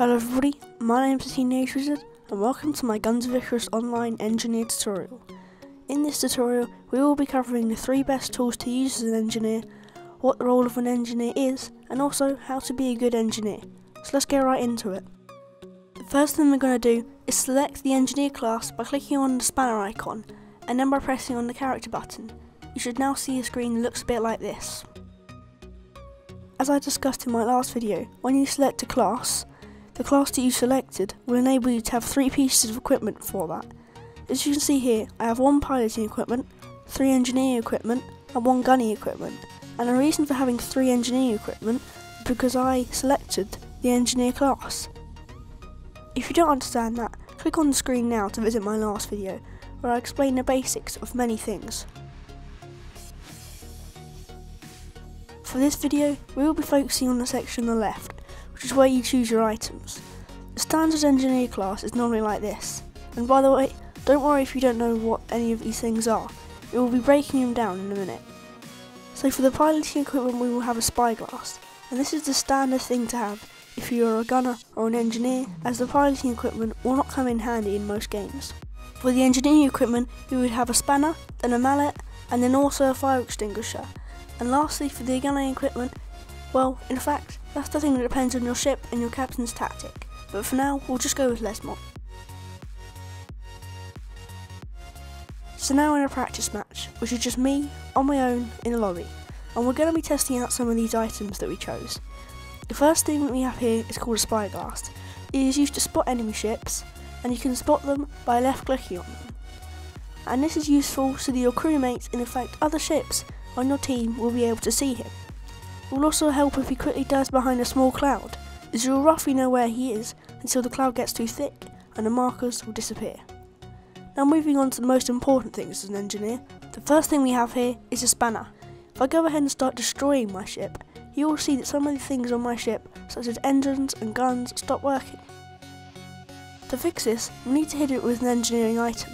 Hello everybody, my name is TheTeenageWizard and welcome to my Guns of Icarus Online Engineer tutorial. In this tutorial we will be covering the 3 best tools to use as an engineer, what the role of an engineer is, and also how to be a good engineer. So let's get right into it. The first thing we're going to do is select the engineer class by clicking on the spanner icon and then by pressing on the character button. You should now see a screen that looks a bit like this. As I discussed in my last video, when you select a class, the class that you selected will enable you to have 3 pieces of equipment for that. As you can see here, I have 1 piloting equipment, 3 engineering equipment and 1 gunning equipment. And the reason for having 3 engineering equipment is because I selected the engineer class. If you don't understand that, click on the screen now to visit my last video, where I explain the basics of many things. For this video, we will be focusing on the section on the left, which is where you choose your items. The standard engineer class is normally like this, and by the way, don't worry if you don't know what any of these things are, we will be breaking them down in a minute. So for the piloting equipment we will have a spyglass, and this is the standard thing to have if you are a gunner or an engineer, as the piloting equipment will not come in handy in most games. For the engineering equipment we would have a spanner, then a mallet, and then also a fire extinguisher. And lastly for the gunning equipment, well, in fact, that's the thing that depends on your ship and your captain's tactic, but for now, we'll just go with Lesmont. So now in a practice match, which is just me, on my own, in a lobby, and we're going to be testing out some of these items that we chose. The first thing that we have here is called a spyglass. It is used to spot enemy ships, and you can spot them by left clicking on them. And this is useful so that your crewmates, and in fact other ships on your team, will be able to see him. It will also help if he quickly dives behind a small cloud, as you will roughly know where he is until the cloud gets too thick and the markers will disappear. Now moving on to the most important things as an engineer, the first thing we have here is a spanner. If I go ahead and start destroying my ship, you will see that some of the things on my ship, such as engines and guns, stop working. To fix this, we need to hit it with an engineering item.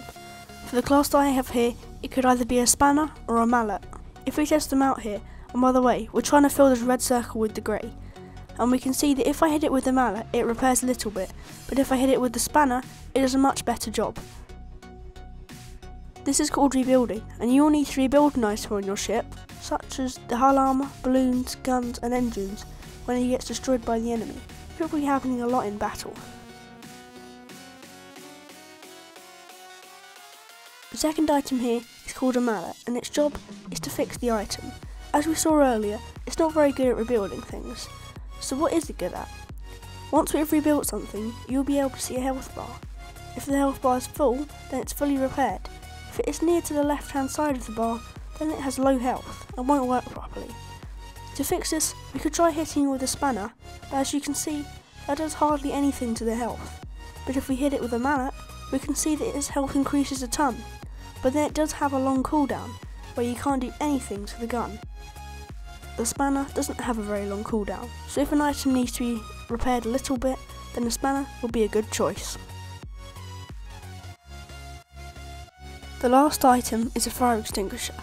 For the class that I have here, it could either be a spanner or a mallet. If we test them out here, and by the way, we're trying to fill this red circle with the grey, and we can see that if I hit it with the mallet, it repairs a little bit, but if I hit it with the spanner, it does a much better job. This is called rebuilding, and you will need to rebuild an item on your ship, such as the hull armour, balloons, guns and engines, when it gets destroyed by the enemy. It will be happening a lot in battle. The second item here is called a mallet, and its job is to fix the item. As we saw earlier, it's not very good at rebuilding things. So what is it good at? Once we've rebuilt something, you'll be able to see a health bar. If the health bar is full, then it's fully repaired. If it is near to the left hand side of the bar, then it has low health and won't work properly. To fix this, we could try hitting it with a spanner, but as you can see, that does hardly anything to the health. But if we hit it with a mallet, we can see that its health increases a ton, but then it does have a long cooldown, where you can't do anything to the gun. The spanner doesn't have a very long cooldown, so if an item needs to be repaired a little bit, then the spanner will be a good choice. The last item is a fire extinguisher.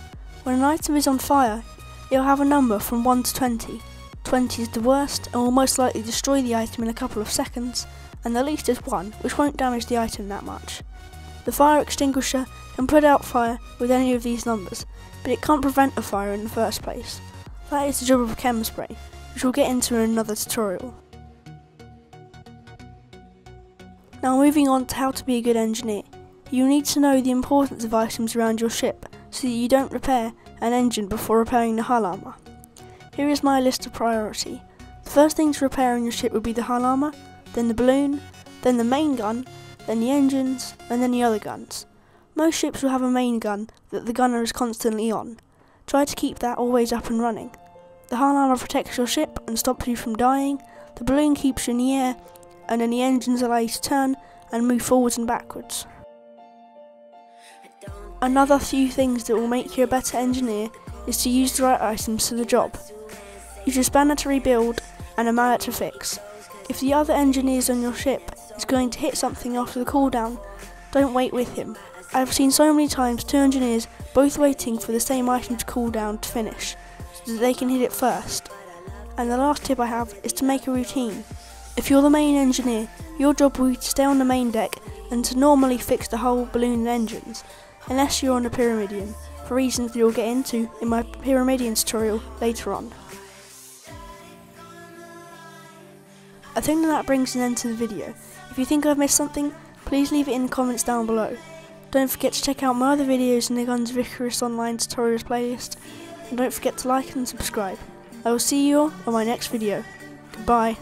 When an item is on fire, it will have a number from 1 to 20. 20 is the worst and will most likely destroy the item in a couple of seconds, and the least is 1, which won't damage the item that much. The fire extinguisher can put out fire with any of these numbers, but it can't prevent a fire in the first place. That is the job of a chem spray, which we'll get into in another tutorial. Now moving on to how to be a good engineer. You need to know the importance of items around your ship, so that you don't repair an engine before repairing the hull armour. Here is my list of priority. The first thing to repair on your ship would be the hull armour, then the balloon, then the main gun, then the engines, and then the other guns. Most ships will have a main gun that the gunner is constantly on. Try to keep that always up and running. The hull armour protects your ship and stops you from dying, the balloon keeps you in the air, and then the engines allow you to turn and move forwards and backwards. Another few things that will make you a better engineer is to use the right items for the job. Use a spanner to rebuild and a mallet to fix. If the other engineers on your ship is going to hit something after the cooldown, don't wait with him. I have seen so many times 2 engineers both waiting for the same item to cool down to finish, so that they can hit it first. And the last tip I have is to make a routine. If you're the main engineer, your job will be to stay on the main deck and to normally fix the whole balloon and engines, unless you're on a Pyramidion, for reasons you'll get into in my Pyramidion tutorial later on. I think that brings an end to the video. If you think I've missed something, please leave it in the comments down below. Don't forget to check out my other videos in the Guns of Icarus Online Tutorials playlist, and don't forget to like and subscribe. I will see you all on my next video. Goodbye.